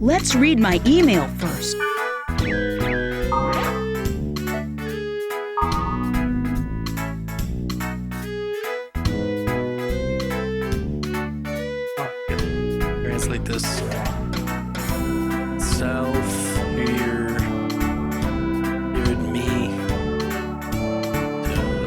Let's read my email first. Translate this. Self, here and me.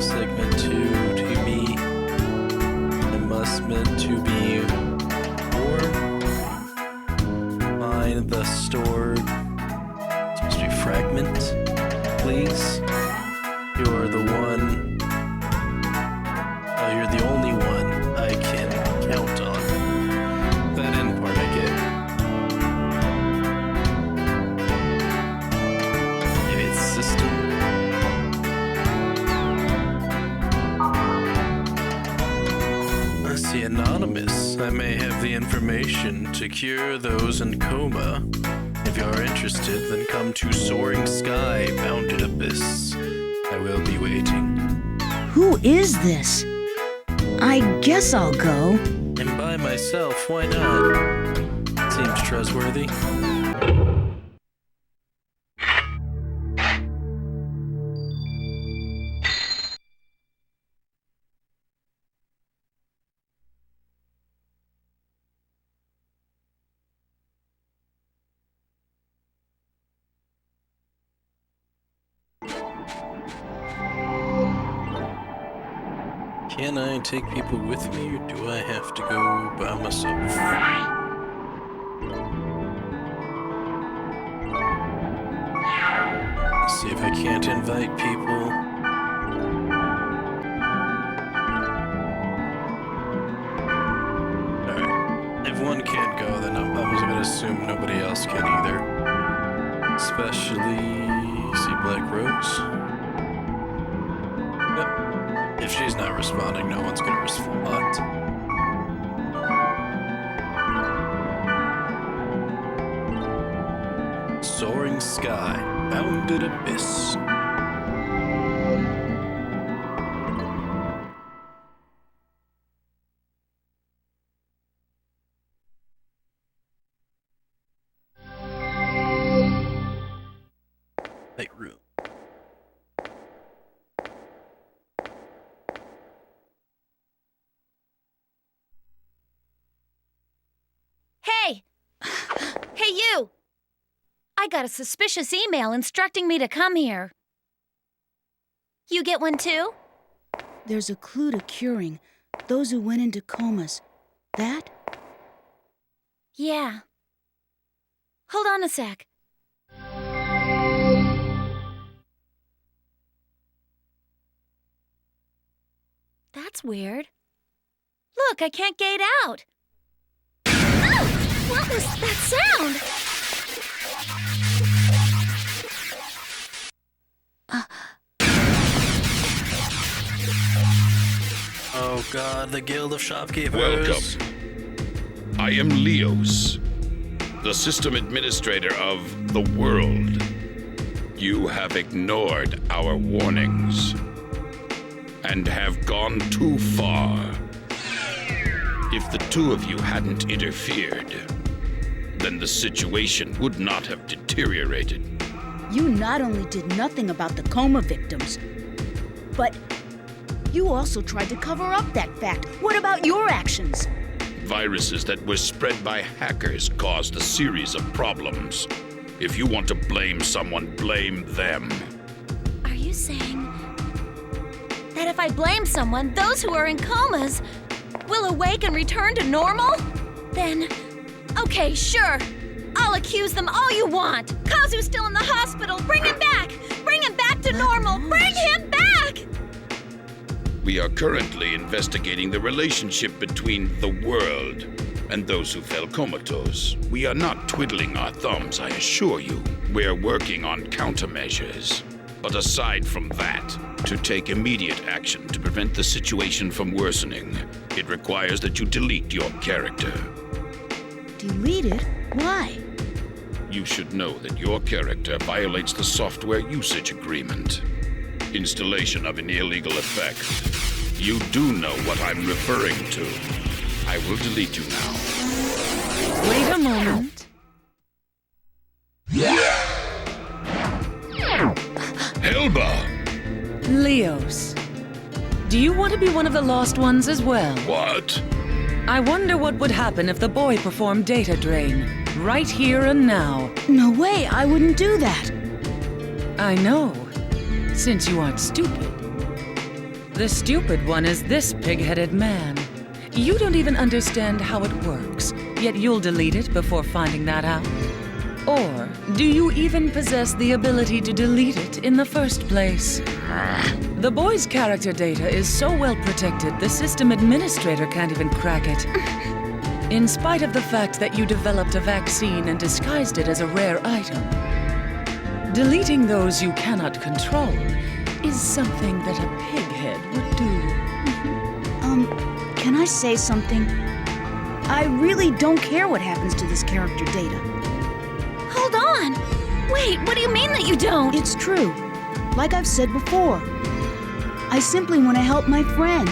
Segment 2 to me. I must meant to be mine the stored. Supposed to be fragment, please. You're the one. Oh, you're the only one I can count on. That end part I get. Maybe it's system. I see anonymous. I may have the information to cure those in coma. If you're interested, then come to Soaring Sky, Bounded Abyss. I will be waiting. Who is this? I guess I'll go. And by myself, why not? Seems trustworthy. Can I take people with me, or do I have to go by myself? Let's see if I can't invite people. Alright. If one can't go, then I'm just gonna assume nobody else can either. Especially... see Black Rose? If she's not responding, no one's gonna respond. Soaring Sky, Bounded Abyss. Lightroom. Hey! Hey, you! I got a suspicious email instructing me to come here. You get one too? There's a clue to curing those who went into comas. That? Yeah. Hold on a sec. That's weird. Look, I can't gate out. What was that sound? Oh God, the Guild of Shopkeepers. Welcome. I am Leos, the system administrator of the world. You have ignored our warnings and have gone too far. If the two of you hadn't interfered, then the situation would not have deteriorated. You not only did nothing about the coma victims, but you also tried to cover up that fact. What about your actions? Viruses that were spread by hackers caused a series of problems. If you want to blame someone, blame them. Are you saying that if I blame someone, those who are in comas will awake and return to normal? Then, okay, sure. I'll accuse them all you want. Kazu's still in the hospital. Bring him back! Bring him back to normal! Bring him back! We are currently investigating the relationship between the world and those who fell comatose. We are not twiddling our thumbs, I assure you. We're working on countermeasures. But aside from that, to take immediate action to prevent the situation from worsening, it requires that you delete your character. Delete it? Why? You should know that your character violates the software usage agreement. Installation of an illegal effect. You do know what I'm referring to. I will delete you now. Wait a moment. Helba! Leos, do you want to be one of the lost ones as well? What? I wonder what would happen if the boy performed data drain, right here and now. No way, I wouldn't do that. I know, since you aren't stupid. The stupid one is this pig-headed man. You don't even understand how it works, yet you'll delete it before finding that out. Or do you even possess the ability to delete it in the first place? The boy's character data is so well protected, the system administrator can't even crack it. In spite of the fact that you developed a vaccine and disguised it as a rare item. Deleting those you cannot control is something that a pighead would do. Can I say something? I really don't care what happens to this character data. Hold on! Wait, what do you mean that you don't? It's true. Like I've said before. I simply want to help my friend.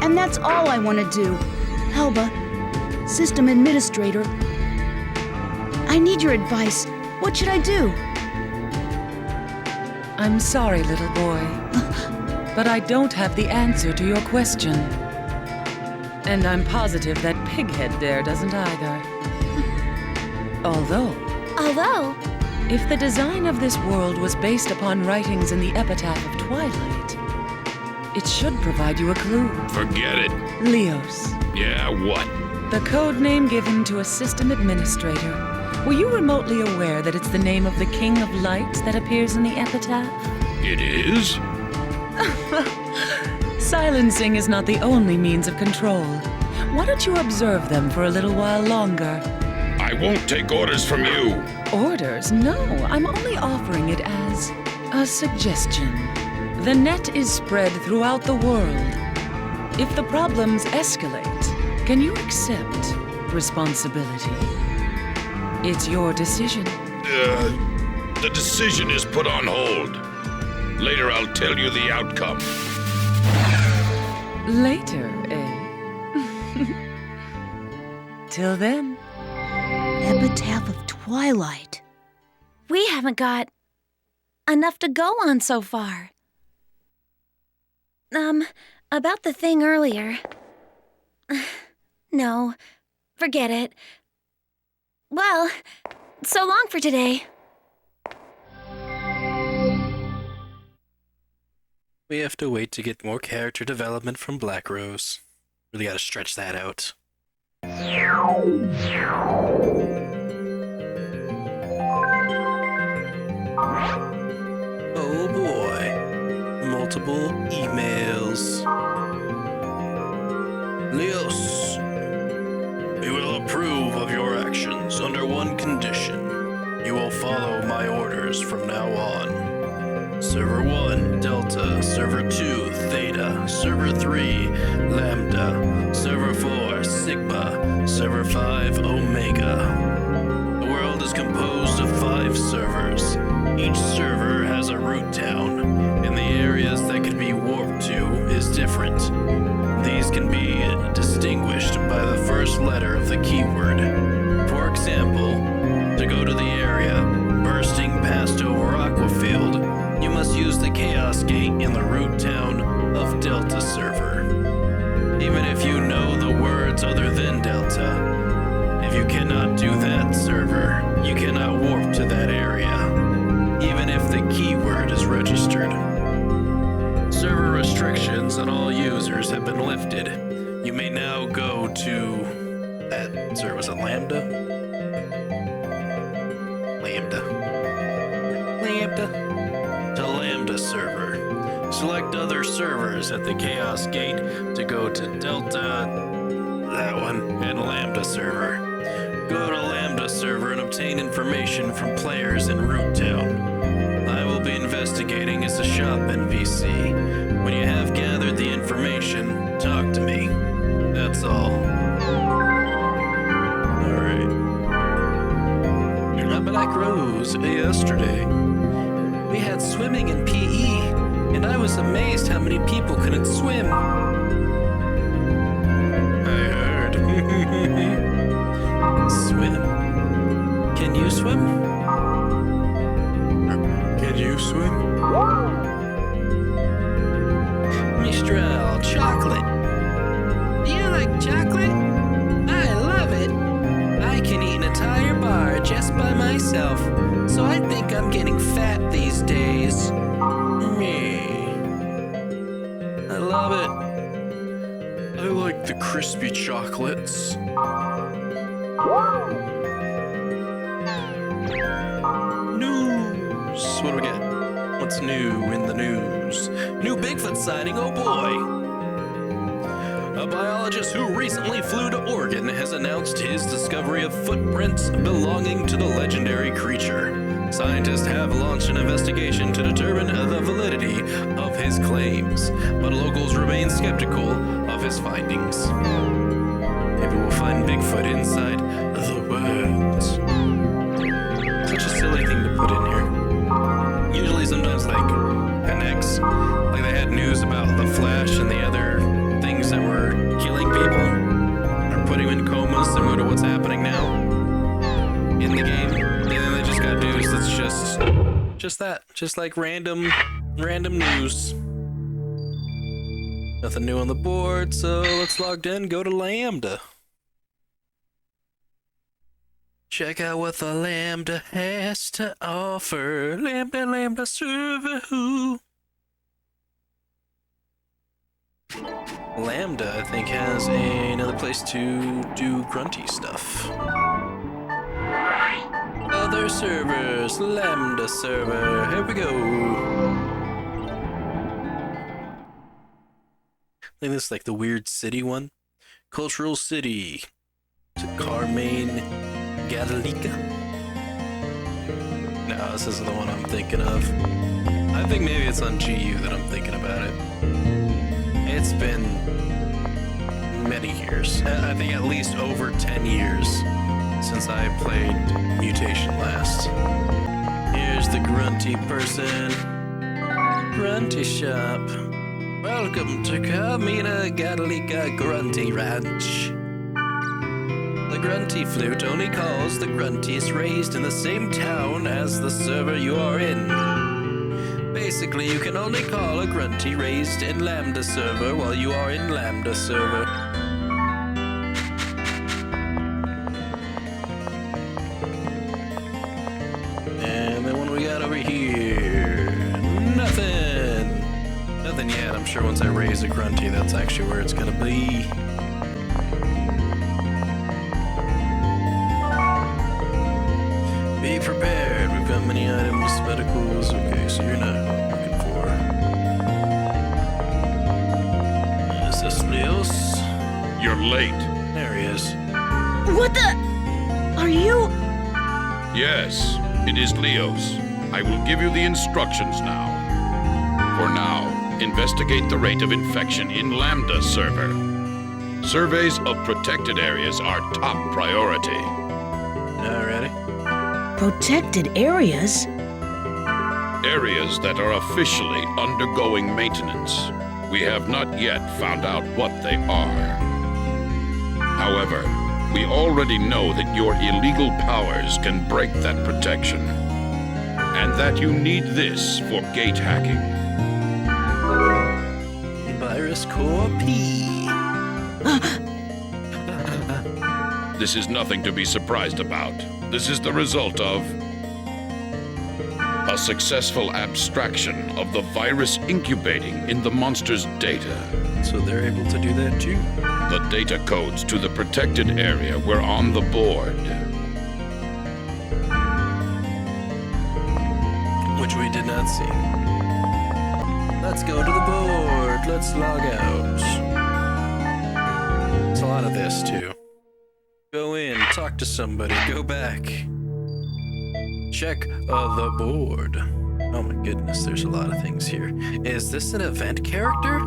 And that's all I want to do. Helba, System Administrator, I need your advice. What should I do? I'm sorry, little boy, but I don't have the answer to your question. And I'm positive that Pighead there doesn't either. Although, if the design of this world was based upon writings in the Epitaph of Twilight, it should provide you a clue. Forget it. Leos, Yeah, what? the code name given to a system administrator. Were you remotely aware that it's the name of the King of Light that appears in the Epitaph? It is? Silencing is not the only means of control. Why don't you observe them for a little while longer? I won't take orders from you. Orders? No, I'm only offering it as a suggestion. The net is spread throughout the world. If the problems escalate, can you accept responsibility? It's your decision. The decision is put on hold. Later I'll tell you the outcome. Later, eh? Till then. Epitaph of Twilight. We haven't got enough to go on so far. About the thing earlier. No, forget it. Well, so long for today. We have to wait to get more character development from Black Rose. Really gotta stretch that out. Oh boy. Multiple emails. Leos, we will approve of your actions under one condition. You will follow my orders from now on. Server 1, Delta. Server 2, Theta. Server 3, Lambda. Server 4, Sigma. Server 5, Omega. The world is composed of 5 servers. Each server has a root town, and the areas that can be warped to is different. These can be distinguished by the first letter of the keyword. For example, to go to the area bursting past over Aquafield, you must use the Chaos Gate in the root town of Delta server. Even if you know the words other than Delta, if you cannot do that server, you cannot warp to that area, even if the keyword is registered. Server restrictions on all users have been lifted. You may now go to that server. Was it Lambda? Lambda. To Lambda server. Select other servers at the Chaos Gate to go to Delta, that one, and Lambda server. Go to Lambda server and obtain information from players in Root Town. I will be investigating as a shop NPC. When you have gathered the information, talk to me. That's all. Alright. Black Rose, yesterday. We had swimming in PE, and I was amazed how many people couldn't swim. chocolate. Do you like chocolate? I love it. I can eat an entire bar just by myself, so I think I'm getting fat these days. Me. I love it. I like the crispy chocolates. News. What do we get? What's new in the news? New Bigfoot sighting, oh boy! A biologist who recently flew to Oregon has announced his discovery of footprints belonging to the legendary creature. Scientists have launched an investigation to determine the validity of his claims, but locals remain skeptical of his findings. Maybe we'll find Bigfoot inside the woods. Such a silly thing to put in here. Usually sometimes connects, like they had news about the Flash and the other things that were killing people or putting them in comas, similar to what's happening now in the game. And then they just got news that's just that, just like random news. Nothing new on the board, so let's log in, go to Lambda. Check out what the Lambda has to offer. Lambda server who? Lambda, I think, has another place to do grunty stuff. Other servers, Lambda server, here we go. I think this is like the weird city one. Cultural city. Is it Carmine Gadalica? No, this isn't the one I'm thinking of. I think maybe it's on GU that I'm thinking about it. It's been many years. I think at least over 10 years since I played Mutation last. Here's the grunty person. Grunty shop. Welcome to Carmina Gadalica Grunty Ranch. The grunty flute only calls the grunties raised in the same town as the server you are in. Basically, you can only call a grunty raised in Lambda server while you are in Lambda server. And then what do we got over here? Nothing. Nothing yet. I'm sure once I raise a grunty, that's actually where it's gonna be. Be prepared. We've got many items, medicals. Okay, so you're not looking for. Is this Leos? You're late. There he is. What the? Are you? Yes, it is Leos. I will give you the instructions now. For now, investigate the rate of infection in Lambda server. Surveys of protected areas are top priority. Alrighty. Protected areas? Areas that are officially undergoing maintenance. We have not yet found out what they are. However, we already know that your illegal powers can break that protection, and that you need this for gate hacking. Virus Core P. This is nothing to be surprised about. This is the result of a successful abstraction of the virus incubating in the monster's data. So they're able to do that too? The data codes to the protected area were on the board. Which we did not see. Let's go to the board. Let's log out. It's a lot of this too. Go in, talk to somebody, go back. Check the board. Oh my goodness, there's a lot of things here. Is this an event character?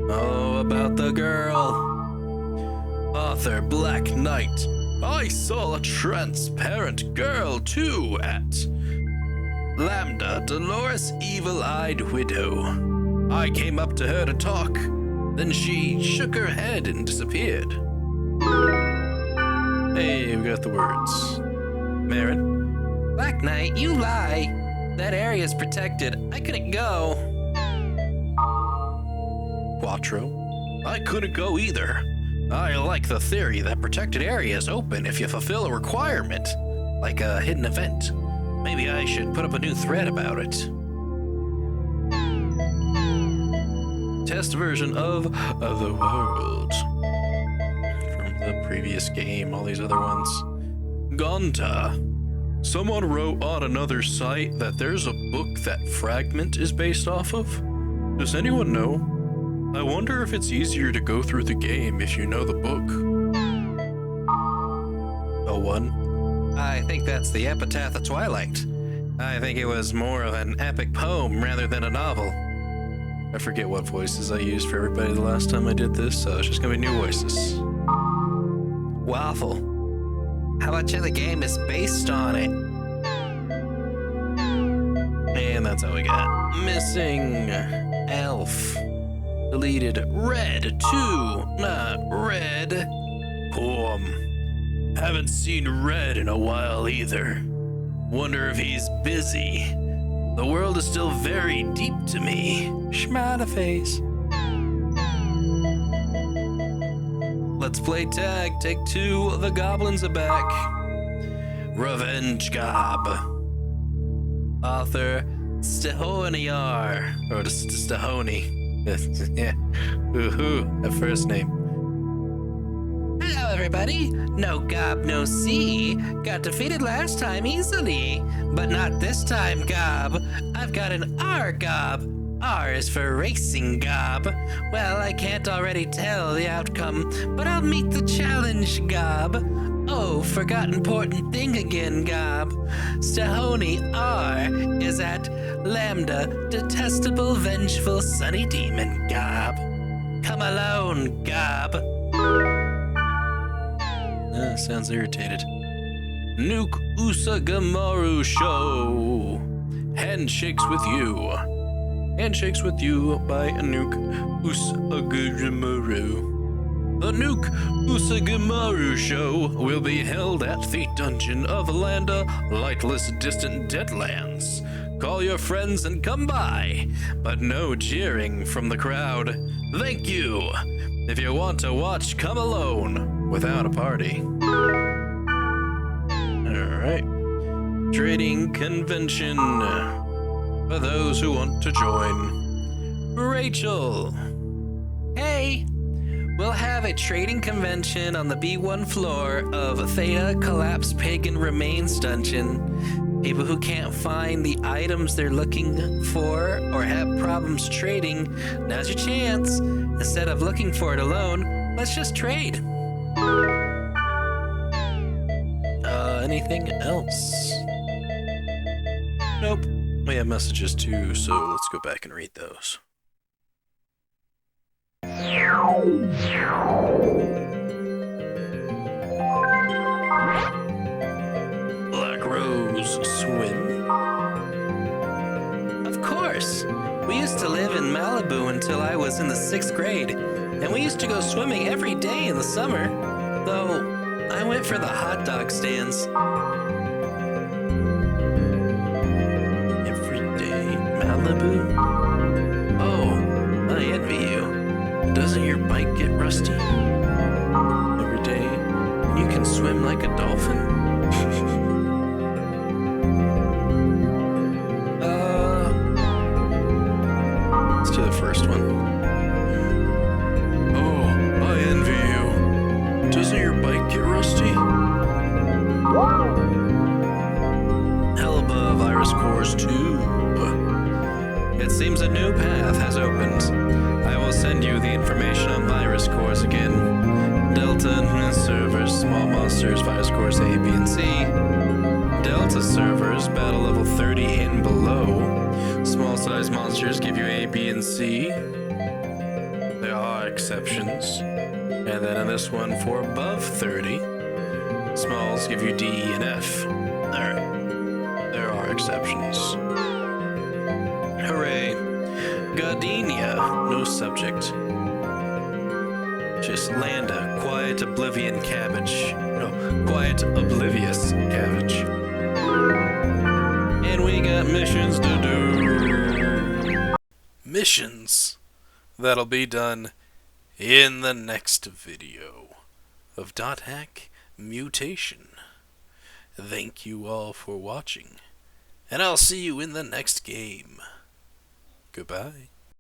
Oh, about the girl. Author Black Knight. I saw a transparent girl too at Lambda, Dolores Evil-Eyed Widow. I came up to her to talk. Then she shook her head and disappeared. Hey, we got the words. Marin. Black Knight, you lie. That area's protected. I couldn't go. Quattro. I couldn't go either. I like the theory that protected areas open if you fulfill a requirement, like a hidden event. Maybe I should put up a new thread about it. Test version of the world. From the previous game, all these other ones. Gonta. Someone wrote on another site that there's a book that Fragment is based off of. Does anyone know? I wonder if it's easier to go through the game if you know the book. Oh, one. I think that's the Epitaph of Twilight. I think it was more of an epic poem rather than a novel. I forget what voices I used for everybody the last time I did this, so it's just gonna be new voices. Waffle. How much of the game is based on it? And that's how we got. Missing. Elf. Deleted. Red 2. Not red. Poem. Haven't seen Red in a while either. Wonder if he's busy. The world is still very deep to me. Schmata face. Let's play tag. Take 2. The goblins are back. Revenge Gob. Author Stehoniar. Or Stehoni. Yeah. Woohoo. That first name. Hello, everybody. No Gob, no C. Got defeated last time easily. But not this time, Gob. I've got an R Gob. R is for Racing Gob. Well, I can't already tell the outcome, but I'll meet the challenge, Gob. Oh, forgot important thing again, Gob. Stehoni R is at Lambda, detestable, vengeful, sunny demon, Gob. Come alone, Gob. Sounds irritated. Nuke Usagamaru Show. Handshakes with you. Handshakes with You by Nuke Usagamaru. The Nuke Usagamaru Show will be held at the Dungeon of Landa, Lightless Distant Deadlands. Call your friends and come by, but no cheering from the crowd. Thank you. If you want to watch, come alone, without a party. Alright. Trading convention. For those who want to join. Rachel. Hey. We'll have a trading convention on the B1 floor of Theta Collapse Pagan Remains Dungeon. People who can't find the items they're looking for or have problems trading, now's your chance. Instead of looking for it alone, let's just trade. Anything else? Nope. We have messages too, so let's go back and read those. Black Rose swim. Of course. We used to live in Malibu until I was in the 6th grade, and we used to go swimming every day in the summer, though I went for the hot dog stands. Every day, Malibu? Oh, I envy you. Doesn't your bike get rusty? Every day, you can swim like a dolphin. Let's do the first one. Oh, I envy you. Doesn't your bike get rusty? Helba Virus Cores 2. It seems a new path has opened. I will send you the information on virus cores again. Delta servers, small monsters, virus cores A, B, and C. Delta servers, battle level 30 and below. Small size monsters give you A, B, and C. There are exceptions. And then in this one, for above 30, smalls give you D and F. There are exceptions. Hooray. Gardenia, no subject. Just Landa, quiet oblivion cabbage. No, quiet oblivious cabbage. And we got missions to do. Missions? that'll be done in the next video of .hack Mutation. Thank you all for watching, and I'll see you in the next game. Goodbye.